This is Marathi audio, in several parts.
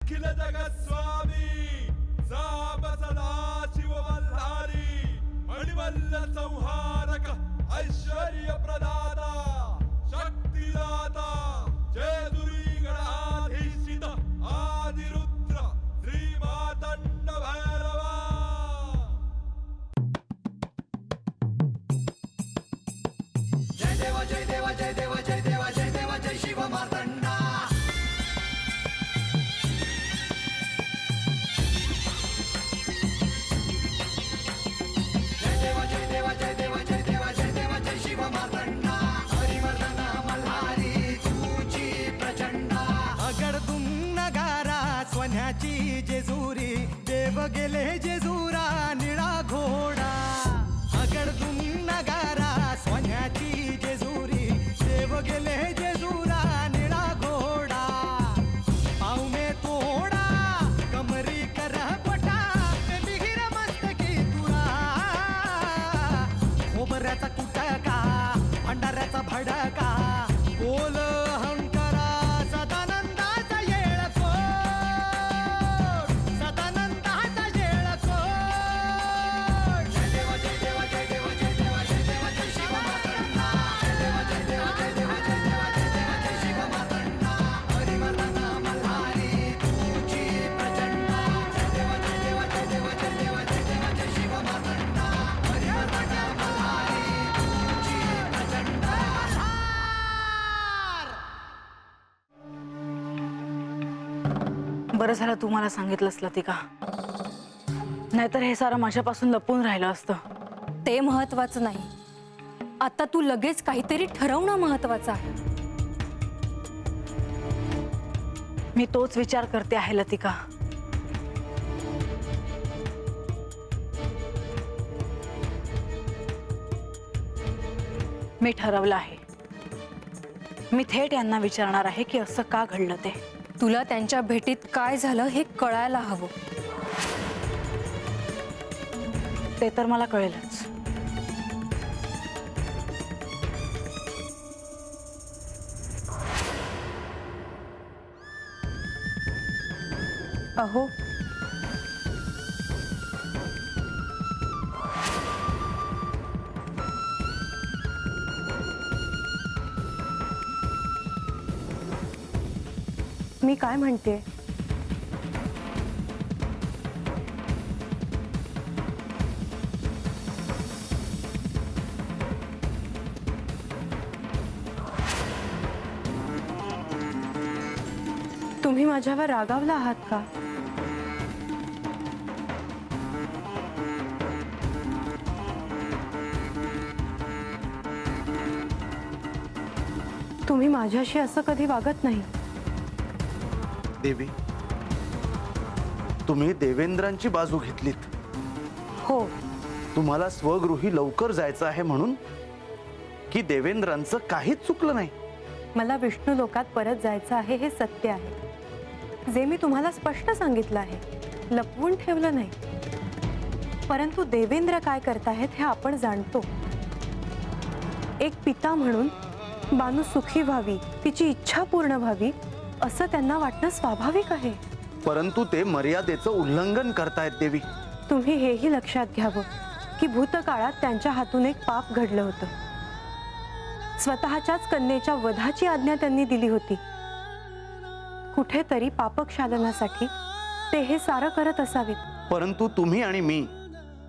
अखिल जगस्वामी साप सदा शिव मल्हारी मणिमल्ल संहारक ऐश्वर्य प्रदाता शक्तिदाता जय दुरी गणाधीशित आदिरुद्र श्री मातंड भैरवा। जय देवा जय देवा जय देवा जय देवा जय देवा जय शिव मार्तंडा। जय देवा जय देवा जय देवा जय देवा जय देवा जय शिव मार्तंडा। हरिवर्धन मल्हारी तुझी प्रचंडा। अगडतून नगारा सोन्याची जेजुरी देव गेले जेजुरा निळा घोडा। अगडतून नगारा सोन्याची जेजुरी देव गेले जेजुरा निळा घोडा। पावमे तोडा कमरी कर पटा बिहिर मस्तकी तुरा। खोबऱ्याचा कुटका भंडाऱ्याचा भडका बोल अहंकारा सदानंदाचा येळकोट। सदानंदाचा येळकोट। जय देवा जय देवा जय देवा जय देवा जय देवा जय शिव मार्तंडा। जय देवा जय देवा जय देवा जय देवा जय देवा जय शिव मार्तंडा। हरिवर्धन मल्हारी तुझी प्रचंडा। जय देवा जय देवा जय देवा जय देवा जय देवा जय शिव मार्तंडा। हरिवर्धन मल्हारी तुझी प्रचंडा। बरं झालं तू मला सांगितलंस लतिका, नाहीतर हे सारं माझ्यापासून लपून राहिलं असतं. ते महत्वाचं नाही, आता तू लगेच काहीतरी ठरवणं महत्वाचं आहे. मी तोच विचार करते आहे लतिका. मी ठरवलं आहे. मी थेट यांना विचारणार आहे की असं का घडलं ते. तुला त्यांच्या भेटीत काय झालं हे कळायला हवं. ते तर मला कळेलच. अहो मी काय म्हणते, तुम्ही माझ्यावर रागावला आहात का? तुम्ही माझ्याशी असं कधी वागत नाही. देवी, तुम्ही देवेंद्रांची बाजू घेतलीत. हो, तुम्हाला स्वगृही लवकर जायचं आहे म्हणून, की देवेंद्रांचं काहीच चुकलं नाही? मला विष्णू लोकात परत जायचं आहे हे सत्य आहे, जे मी तुम्हाला स्पष्ट सांगितलं आहे, लपवून ठेवलं नाही. परंतु देवेंद्र काय करतायत हे आपण जाणतो. एक पिता म्हणून बानू सुखी व्हावी, तिची इच्छा पूर्ण व्हावी असं त्यांना वाटणं स्वाभाविक आहे. परंतु ते मर्यादेचं उल्लंघन करतायत देवी. तुम्ही हेही लक्षात घ्यावं की भूतकाळात त्यांच्या हातून एक पाप घडलं होतं. स्वतःच्याच कन्येच्या वधाची आज्ञा त्यांनी दिली होती. कुठेतरी पापक्षालनासाठी ते हे सारं करत असावेत. परंतु तुम्ही आणि मी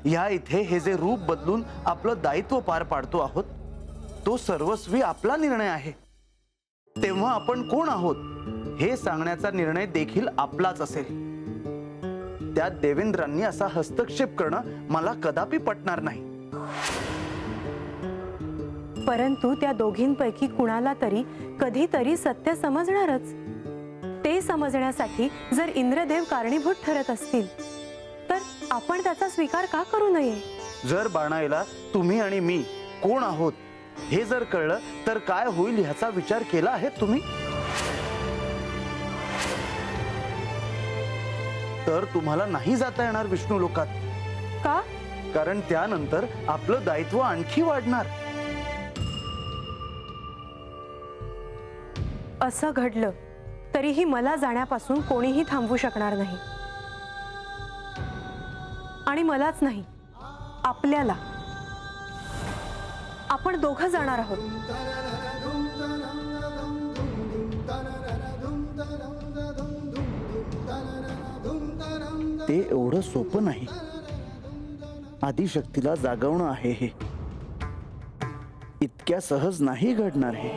या इथे हे जे रूप बदलून आपलं दायित्व पार पाडतो आहोत, तो सर्वस्वी आपला निर्णय आहे. तेव्हा आपण कोण आहोत हे सांगण्याचा निर्णय देखील आपलाच असेल. त्यात देवेंद्रांनी असा हस्तक्षेप करणं मला कदापि पटणार नाही. परंतु त्या दोघींपैकी कुणाला तरी कधीतरी सत्य समजणारच. ते समजण्यासाठी जर इंद्रदेव कारणीभूत ठरत असतील तर आपण त्याचा स्वीकार का करू नये? जर बाणाईला तुम्ही आणि मी कोण आहोत हे जर कळलं तर काय होईल ह्याचा विचार केला आहे तुम्ही? तर तुम्हाला नाही जाता येणार विष्णू लोकात. का? कारण त्यानंतर आपलं दायित्व आणखी वाढणार. असं घडलं तरीही मला जाण्यापासून कोणीही थांबवू शकणार नाही. आणि मलाच नाही, आपल्याला. आपण दोघं जाणार आहोत. ते एवढं सोपं नाही. आदिशक्तीला जागवणं आहे हे. इतक्या सहज नाही घडणार हे.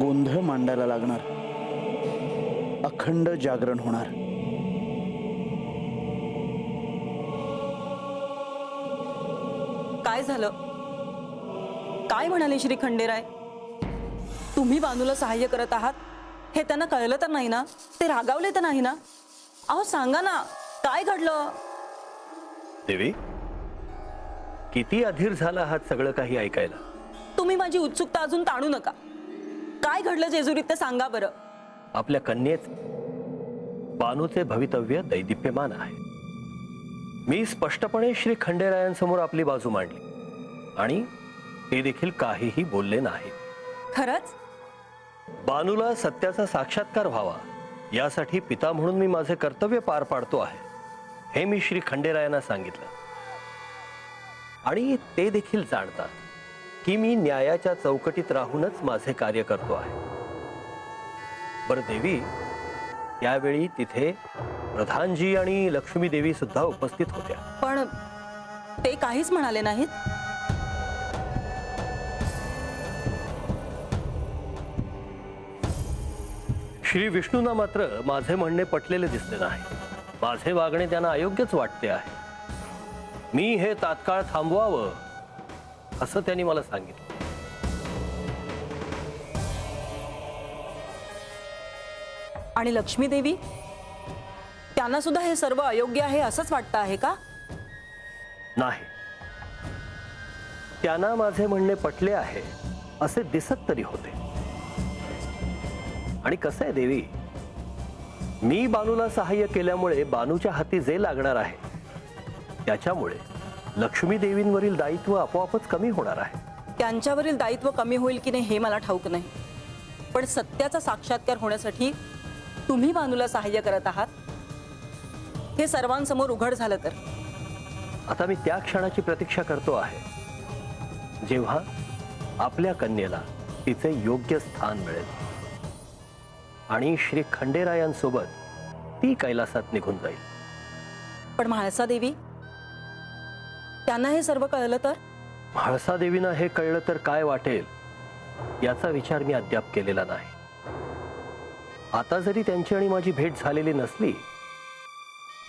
गोंधळ मांडायला लागणार. अखंड जागरण होणार. काय झालं? काय म्हणाले श्री खंडेराय? तुम्ही बानूला सहाय्य करत आहात हे त्यांना कळलं तर नाही ना? ते रागावले तर नाही ना? अहो सांगा ना, काय घडलं? देवी, किती अधीर झाला आहात सगळं काही ऐकायला. तुम्ही माझी उत्सुकता अजून ताणू नका. काय घडलं जेजुरीत ते सांगा बरं. आपल्या कन्येच बानूचे भवितव्य दैदिप्यमान आहे. मी स्पष्टपणे श्री खंडेरायांसमोर आपली बाजू मांडली आणि ते देखील काहीही बोलले नाही. खरंच? बानूला सत्याचा साक्षात्कार व्हावा यासाठी पिता म्हणून मी माझे कर्तव्य पार पाडतो आहे हे मी श्री खंडेरायांना सांगितलं. आणि ते देखील जाणतात की मी न्यायाच्या चौकटीत राहूनच माझे कार्य करतो आहे. बरं देवी, त्यावेळी तिथे प्रधानजी आणि लक्ष्मी देवी सुद्धा उपस्थित होत्या. पण ते काहीच म्हणाले नाहीत. श्री विष्णूंना मात्र माझे म्हणणे पटलेले दिसले नाही. माझे वागणे त्यांना अयोग्यच वाटते आहे. मी हे तात्काळ थांबवावं असं त्यांनी मला सांगितलं. आणि लक्ष्मी देवी, त्यांना सुद्धा हे सर्व अयोग्य आहे असंच वाटतं आहे का? नाही, त्यांना माझे म्हणणे पटले आहे असे दिसत तरी होते. आणि कसं आहे देवी, मी बानूला सहाय्य केल्यामुळे बानूच्या हाती जे लागणार आहे त्याच्यामुळे लक्ष्मी देवींवरील दायित्व आपोआपच कमी होणार आहे. त्यांच्यावरील दायित्व कमी होईल की नाही हे मला ठाऊक नाही, पण सत्याचा साक्षात्कार होण्यासाठी तुम्ही बानूला सहाय्य करत आहात हे सर्वांसमोर उघड झालं तर. आता मी त्या क्षणाची प्रतीक्षा करतो आहे जेव्हा आपल्या कन्येला तिचे योग्य स्थान मिळेल आणि श्री खंडेरायांसोबत ती कैलासात निघून जाईल. पण म्हाळसा देवी, त्यांना हे सर्व कळलं तर? म्हाळसा देवींना हे कळलं तर काय वाटेल याचा विचार मी अद्याप केलेला नाही. आता जरी त्यांची आणि माझी भेट झालेली नसली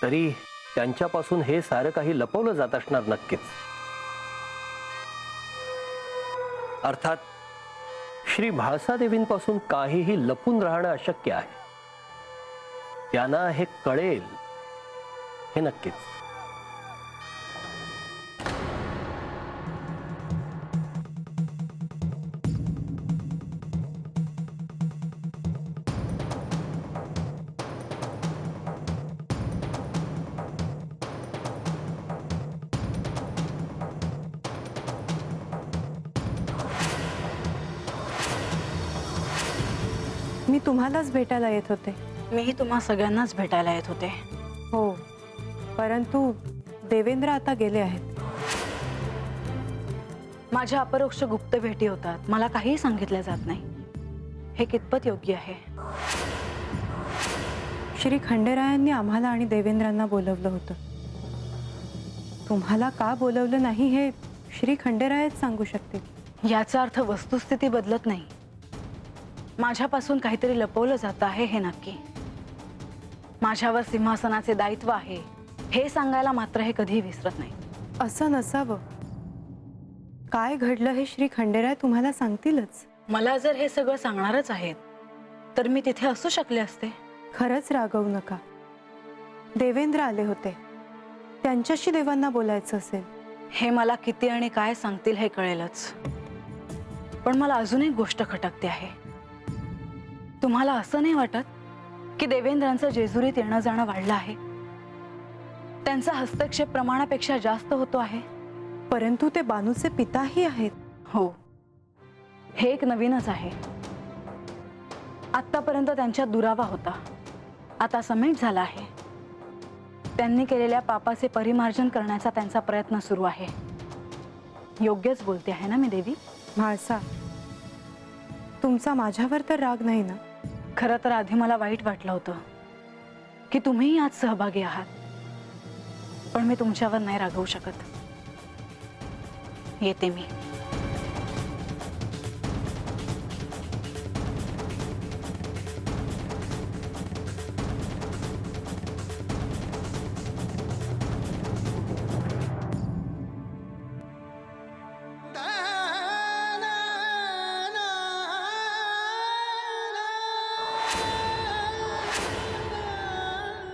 तरी त्यांच्यापासून हे सारं काही लपवलं जात असणार नक्कीच. अर्थात श्री म्हाळसा देवींपासून काहीही लपून राहणं अशक्य आहे. त्यांना हे कळेल हे नक्कीच. मी तुम्हालाच भेटायला येत होते. मीही तुम्हा सगळ्यांनाच भेटायला येत होते. हो, परंतु देवेंद्र आता गेले आहेत. माझ्या अपरोक्ष गुप्त भेटी होतात, मला काहीही सांगितलं जात नाही. हे कितपत योग्य आहे? श्री खंडेरायांनी आम्हाला आणि देवेंद्रांना बोलवलं होतं. तुम्हाला का बोलवलं नाही हे श्री खंडेरायच सांगू शकतील. याचा अर्थ वस्तुस्थिती बदलत नाही. माझ्यापासून काहीतरी लपवलं जात आहे हे नक्की. माझ्यावर सिंहासनाचे दायित्व आहे हे सांगायला मात्र हे कधी विसरत नाही. असं नसावं. काय घडलं हे श्री खंडेराय तुम्हाला सांगतीलच. मला जर हे सगळं सांगणारच आहेत तर मी तिथे असू शकले असते. खरंच रागवू नका. देवेंद्र आले होते, त्यांच्याशी देवांना बोलायचं असेल. हे मला किती आणि काय सांगतील हे कळेलच. पण मला अजून एक गोष्ट खटकते आहे. तुम्हाला असं नाही वाटत की देवेंद्रांचं जेजुरीत येणं जाणं वाढलं आहे? त्यांचा हस्तक्षेप प्रमाणापेक्षा जास्त होतो आहे. परंतु ते बानूचे पिताही आहेत. हो, हे एक नवीनच आहे. आतापर्यंत त्यांच्यात दुरावा होता, आता समेट झाला आहे. त्यांनी केलेल्या पापाचे परिमार्जन करण्याचा त्यांचा प्रयत्न सुरू आहे. योग्यच बोलते आहे ना मी देवी? म्हाळसा, तुमचा माझ्यावर तर राग नाही ना? खरं तर आधी मला वाईट वाटलं होतं की तुम्ही यात सहभागी आहात, पण मी तुमच्यावर नाही रागवू शकत. येते मी.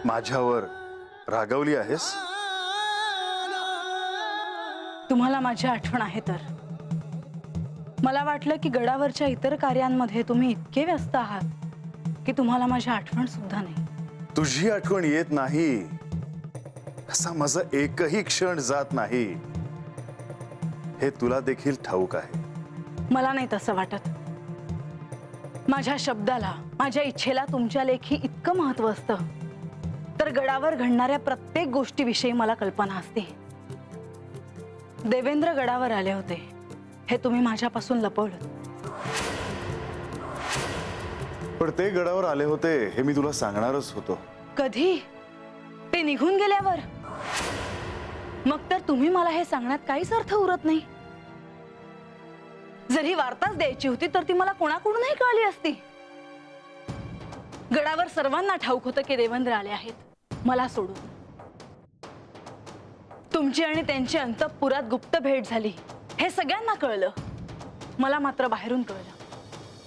माझ्यावर रागवली आहेस? तुम्हाला माझी आठवण आहे तर? मला वाटलं की गडावरच्या इतर कार्यांमध्ये तुम्ही इतके व्यस्त आहात की तुम्हाला माझी आठवण सुद्धा नाही. तुझी आठवण येत नाही असा माझा एकही क्षण जात नाही, हे तुला देखील ठाऊक आहे. मला नाही तसं वाटत. माझ्या शब्दाला, माझ्या इच्छेला तुमच्या लेखी इतकं महत्व असतं तर गडावर घडणाऱ्या प्रत्येक गोष्टीविषयी मला कल्पना असते. देवेंद्र गडावर आले होते हे तुम्ही माझ्यापासून लपवलं. पण ते गडावर आले होते हे मी तुला सांगणारच होतो. कधी? ते निघून गेल्यावर? मग तर तुम्ही मला हे सांगण्यात काहीच अर्थ उरत नाही. जर ही वार्ताच द्यायची होती तर ती मला कोणाकडूनही कळली असती. गडावर सर्वांना ठाऊक होतं की देवेंद्र आले आहेत, मला सोडून. तुमची आणि त्यांची अंतःपुरात गुप्त भेट झाली हे सगळ्यांना कळलं, मला मात्र बाहेरून कळलं.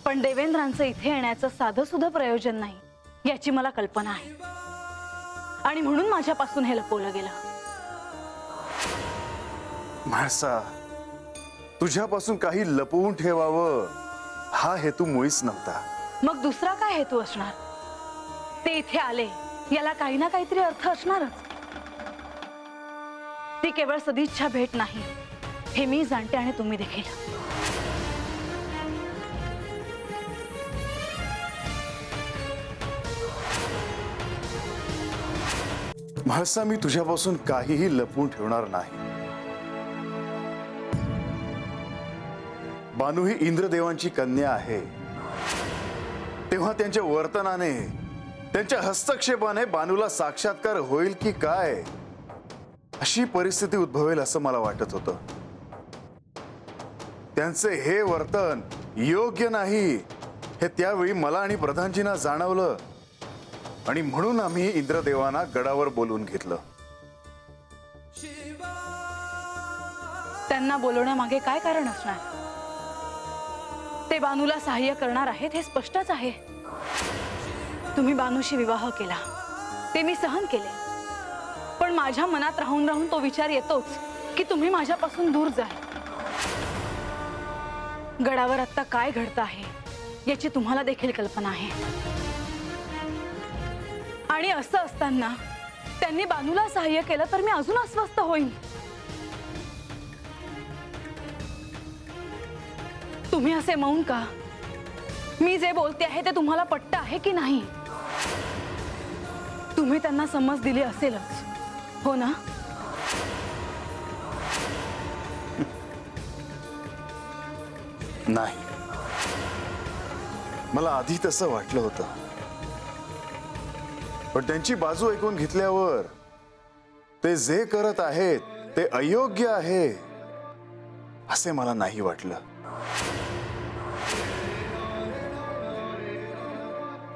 पण देवेंद्रांचं इथे येण्याचं साधं सुद्धा प्रयोजन नाही याची मला कल्पना आहे, आणि म्हणून माझ्यापासून हे लपवलं गेलं. म्हाळसा, तुझ्यापासून काही लपवून ठेवावं हा हेतू मुळीच नव्हता. मग दुसरा काय हेतू असणार? ते इथे आले याला काही ना काहीतरी अर्थ असणारच. ती केवळ सदिच्छा भेट नाही हे मी जाणते आणि तुम्ही देखील. म्हाळसा, मी तुझ्यापासून काहीही लपवून ठेवणार नाही. बानू ही इंद्रदेवांची कन्या आहे, तेव्हा त्यांच्या वर्तनाने, त्यांच्या हस्तक्षेपाने बानूला साक्षात्कार होईल की काय अशी परिस्थिती उद्भवेल असं मला वाटत होतं. त्यांचे हे वर्तन योग्य नाही हे त्यावेळी मला आणि प्रधानजींना जाणवलं, आणि म्हणून आम्ही इंद्रदेवांना गडावर बोलवून घेतलं. त्यांना बोलवण्यामागे काय कारण असणार? ते बानूला सहाय्य करणार आहेत हे स्पष्टच आहे. तुम्ही बानूशी विवाह केला ते मी सहन केले, पण माझ्या मनात राहून राहून तो विचार येतोच की तुम्ही माझ्यापासून दूर जाल. गडावर आता काय घडतं आहे याची तुम्हाला देखील कल्पना आहे, आणि असं असताना त्यांनी बानूला सहाय्य केलं तर मी अजून अस्वस्थ होईन. तुम्ही असे मौन का? मी जे बोलते आहे ते तुम्हाला पटतं आहे की नाही? तुम्ही त्यांना समज दिली असेलच, हो ना? नाही, मला आधी तसं वाटलं होतं, पण त्यांची बाजू ऐकून घेतल्यावर ते जे करत आहेत ते अयोग्य आहे असे मला नाही वाटलं.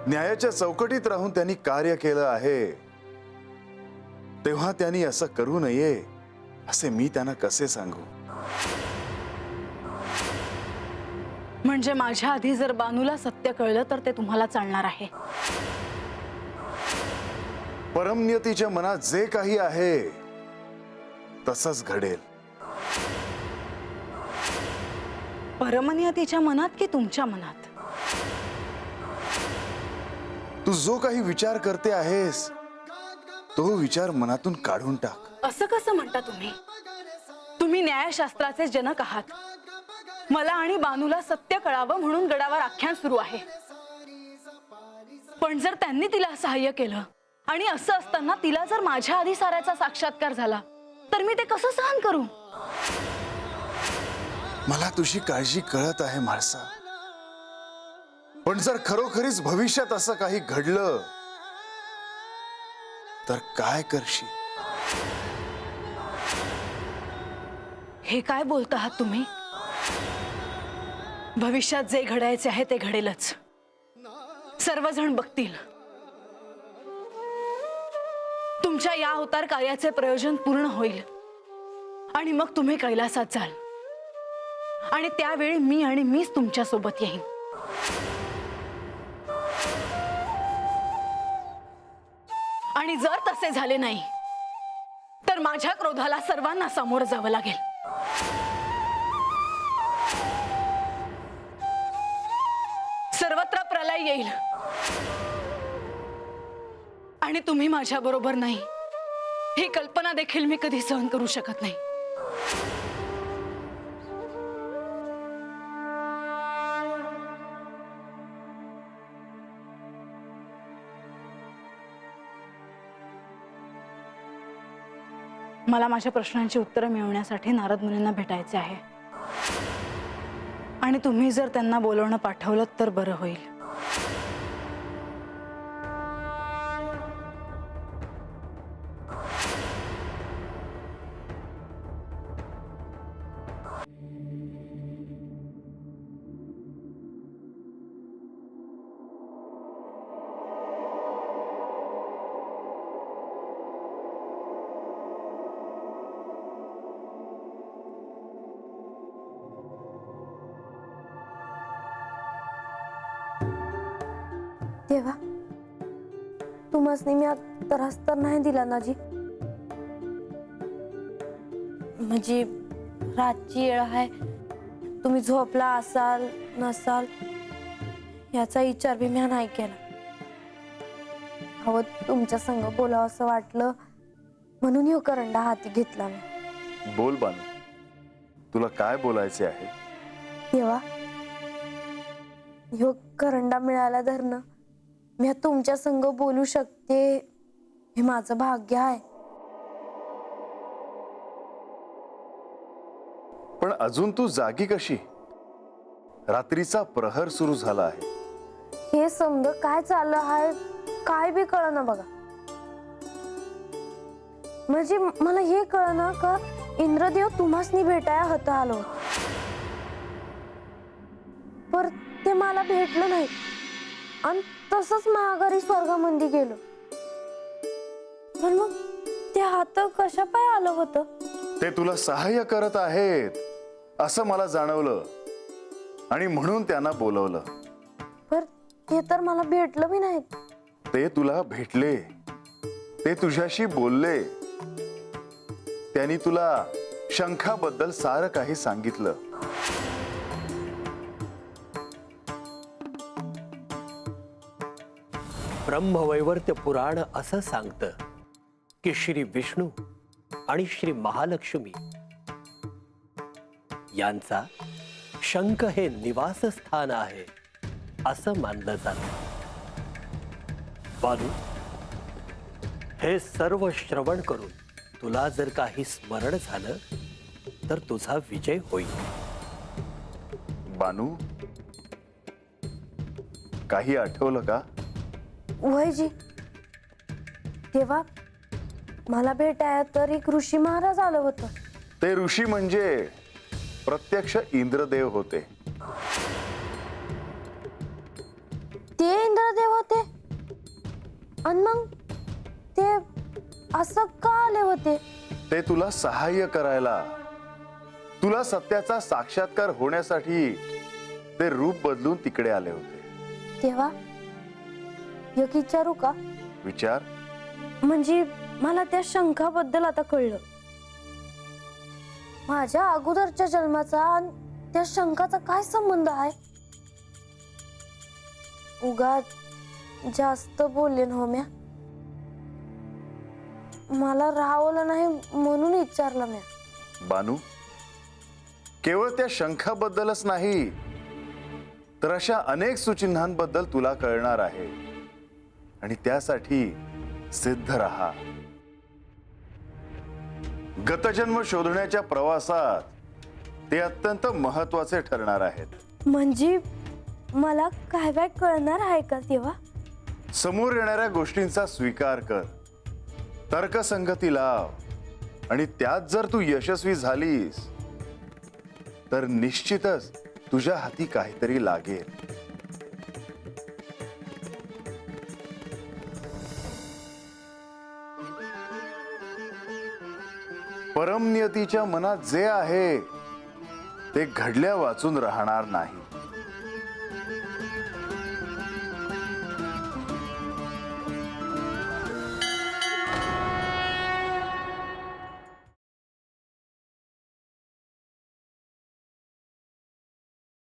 न्यायाच्या चौकटीत राहून त्यांनी कार्य केलं आहे, तेव्हा त्यांनी असं करू नये असे मी त्यांना कसे सांगू? म्हणजे माझ्या आधी जर बानूला सत्य कळलं तर ते तुम्हाला चालणार आहे? परमनियतीच्या मनात जे काही आहे तसंच घडेल. परमनियतीच्या मनात की तुमच्या मनात? तू जो काही विचार करते आहेस तो विचार मनातून काढून टाक. असं कसं म्हणता तुम्ही? तुम्ही न्यायशास्त्राचे जनक आहात. मला आणि बानूला सत्य कळावं म्हणून गडावर आख्यान सुरू आहे. पण जर त्यांनी तिला सहाय्य केलं आणि असं असताना तिला जर माझ्या आधी साऱ्याचा साक्षात्कार झाला तर मी ते कसं सहन करू? मला तुझी काळजी कळत आहे म्हाळसा, पण जर खरोखरीच भविष्यात असं काही घडलं तर काय करशील? हे काय बोलता आहात तुम्ही? भविष्यात जे घडायचे आहे ते घडेलच. सर्वजण बघतील. तुमच्या या अवतार कार्याचे प्रयोजन पूर्ण होईल आणि मग तुम्ही कैलासात जाल आणि त्यावेळी मी आणि मीच तुमच्या सोबत येईन. आणि जर तसे झाले नाही तर माझ्या क्रोधाला सर्वांना सामोरं जावं लागेल. सर्वत्र प्रलय येईल आणि तुम्ही माझ्या बरोबर नाही ही कल्पना देखील मी कधी सहन करू शकत नाही. मला माझ्या प्रश्नांची उत्तरं मिळवण्यासाठी नारद मुनींना भेटायचे आहे आणि तुम्ही जर त्यांना बोलवणं पाठवलं तर बरं होईल. देवा, तुम्हाला मी त्रास तर नाही दिला ना जी? म्हणजे रातची वेळ आहे, तुम्ही झोपला असाल नसाल याचा विचार बी मी नाही केला. अहो, तुमच्या संग बोलावं असं वाटलं म्हणून ह्यो करंडा हाती घेतला मी. बोल बानू, तुला काय बोलायचे आहे? देवा, ह्यो करंडा मिळाला धरणं मी तुमच्या संग बोलू शकते हे माझं भाग्य आहे. पण अजून तू जागी कशी? रात्रीचा प्रहर सुरू झाला आहे. हे समज काय चाललं आहे काय बी कळना बघा. म्हणजे मला हे कळना का इंद्रदेव तुम्हासनी भेटाया होता आलो, पर ते मला भेटलं नाही आणि तसंच महागारी स्वर्गामध्ये गेलो. पण मग ते हात कशा पाय आलं होतं? ते तुला सहाय्य करत आहेत असं मला जाणवलं आणि म्हणून त्यांना बोलवलं. पर ते तर मला भेटलं बी नाही. ते तुला भेटले, ते तुझ्याशी बोलले, त्यांनी तुला शंखाबद्दल सारं काही सांगितलं. ब्रह्मवैवर्त्य पुराण असं सांगतं की श्री विष्णू आणि श्री महालक्ष्मी यांचा शंख हे निवासस्थान आहे असं मानलं जातं. बानू, हे सर्व श्रवण करून तुला जर काही स्मरण झालं तर तुझा विजय होईल. बानू, काही आठवलं का? वयजी, तेव्हा मला भेटाया तर एक ऋषी महाराज आलं होतं. ते ऋषी म्हणजे प्रत्यक्ष इंद्रदेव होते. ते इंद्रदेव होते आणि मग ते असं का आले होते? ते तुला सहाय्य करायला, तुला सत्याचा साक्षात्कार होण्यासाठी ते रूप बदलून तिकडे आले होते. तेव्हा एक विचारू का? विचार. म्हणजे मला त्या शंखाबद्दल आता कळलं. माझ्या अगोदरच्या जन्माचा आणि त्या शंखाचा काय संबंध आहे? उगाच जास्त बोलले ना हो म्या. मला राहावलं नाही म्हणून विचारलं म्या. बानू, केवळ त्या शंखाबद्दलच नाही तर अशा अनेक सुचिन्हांबद्दल तुला कळणार आहे. आणि त्यासाठी सिद्ध राहा. गतजन्म शोधण्याच्या प्रवासात ते अत्यंत महत्वाचे ठरणार आहेत. म्हणजे मला काय काय कळणार आहे का तेव्हा? समोर येणाऱ्या गोष्टींचा स्वीकार कर, तर्कसंगती लाव, आणि त्यात जर तू यशस्वी झालीस तर निश्चितच तुझ्या हाती काहीतरी लागेल. परमनियतीच्या मनात जे आहे ते घडल्या वाचून राहणार नाही.